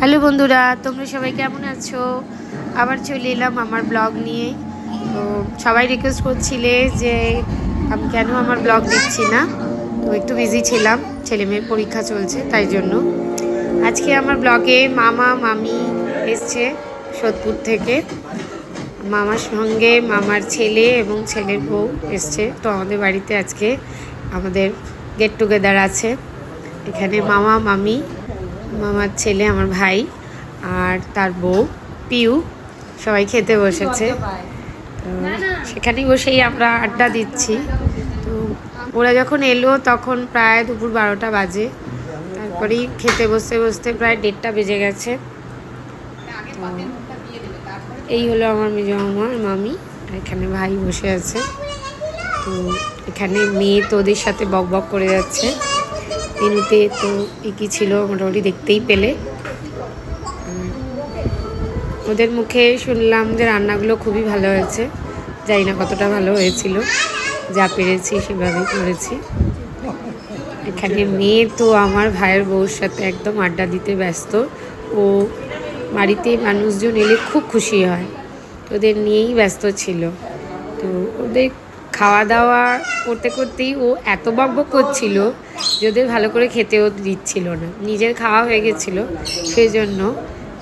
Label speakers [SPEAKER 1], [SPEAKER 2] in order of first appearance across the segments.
[SPEAKER 1] Hello বন্ধুরা, তোমরা সবাই কেমন আছো? আবার চলে এলাম আমার ব্লগ নিয়ে। তো সবাই রিকোয়েস্ট করছিলে যে আমি কেন আমার ব্লগ দিচ্ছি না। তো একটু বিজি ছিলাম, ছেলে মেয়ের পরীক্ষা চলছে, তাই জন্য আজকে আমার ব্লগে মামা মামি এসছে সোদপুর থেকে। মামার সঙ্গে মামার ছেলে এবং ছেলের বউ এসছে। তো আমাদের বাড়িতে আজকে আমাদের গেট টুগেদার আছে। এখানে মামা মামি, মামার ছেলে, আমার ভাই আর তার বউ পিউ সবাই খেতে বসেছে। তো সেখানেই বসেই আমরা আড্ডা দিচ্ছি। তো ওরা যখন এলো তখন প্রায় দুপুর 12টা বাজে। তারপরেই খেতে বসতে বসতে প্রায় 1:30 বেজে গেছে। এই হলো আমার মেজো মামা আর মামি, এখানে ভাই বসে আছে। তো এখানে মেয়ে তো ওদের সাথে বক বক করে যাচ্ছে। মেনুতে তো একই ছিল, মোটামুটি দেখতেই পেলে। ওদের মুখে শুনলাম যে রান্নাগুলো খুবই ভালো হয়েছে। জানি না কতটা ভালো হয়েছিল, যা পেরেছি সেভাবেই করেছি। এখানে মেয়ে তো আমার ভাইয়ের বউর সাথে একদম আড্ডা দিতে ব্যস্ত। ও বাড়িতে মানুষজন এলে খুব খুশি হয়, ওদের নিয়েই ব্যস্ত ছিল। তো ওদের খাওয়া দাওয়া করতে করতেই ও এত বকবক করছিল যে ওদের ভালো করে খেতেও দিচ্ছিল না। নিজের খাওয়া হয়ে গেছিলো, সেই জন্য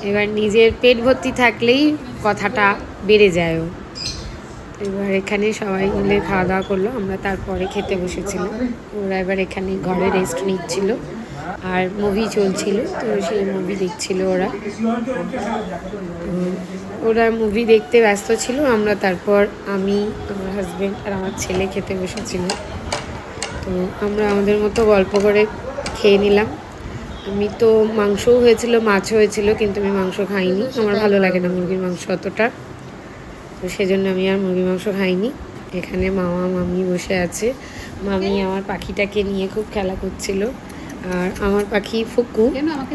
[SPEAKER 1] এবার নিজের পেট ভর্তি থাকলেই কথাটা বেড়ে যায়। ও এবার এখানে সবাই মিলে খাওয়া দাওয়া করলো, আমরা তারপরে খেতে বসেছিলাম। ওরা এবার এখানে ঘরে রেস্ট নিচ্ছিল আর মুভি চলছিল, তো সেই মুভি দেখছিল ওরা। ওরা মুভি দেখতে ব্যস্ত ছিল, আমরা তারপর আমি, আমার হাজব্যান্ড আর আমার ছেলে খেতে বসেছিল। তো আমরা আমাদের মতো গল্প করে খেয়ে নিলাম। আমি তো মাংসও হয়েছিল, মাছও হয়েছিল, কিন্তু আমি মাংস খাইনি। আমার ভালো লাগে না মুরগির মাংস অতটা, তো সেজন্য আমি আর মুরগির মাংস খাইনি। এখানে মামা মামি বসে আছে। মামি আমার পাখিটাকে নিয়ে খুব খেলা করছিল। আর আমার পাখি ফুকু,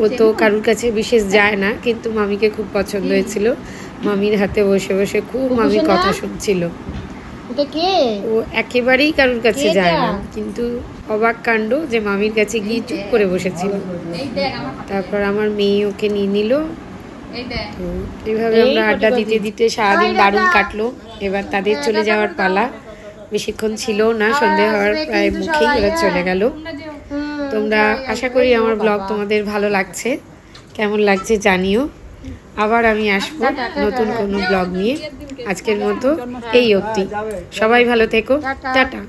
[SPEAKER 1] ও তো কারুর কাছে বিশেষ যায় না, কিন্তু মামিকে খুব পছন্দ হয়েছিল। মামির হাতে বসে বসে খুব মামির কথা শুনছিল। ও একেবারেই কারুর কাছে যায় না, কিন্তু অবাক কাণ্ড যে মামির কাছে গিয়ে চুপ করে বসেছিল। তারপর আমার মেয়ে ওকে নিয়ে নিল। তো এইভাবে আমরা আড্ডা দিতে দিতে সারাদিন দারুণ কাটলো। এবার তাদের চলে যাওয়ার পালা, বেশিক্ষণ ছিল না, সন্ধে হওয়ার প্রায় মুখেই ওরা চলে গেল। তোমরা আশা করি আমার ব্লগ তোমাদের ভালো লাগছে, কেমন লাগছে জানিও। আবার আমি আসবো নতুন কোনো ব্লগ নিয়ে। আজকের মতো এই অবধি, সবাই ভালো থেকো, টাটা।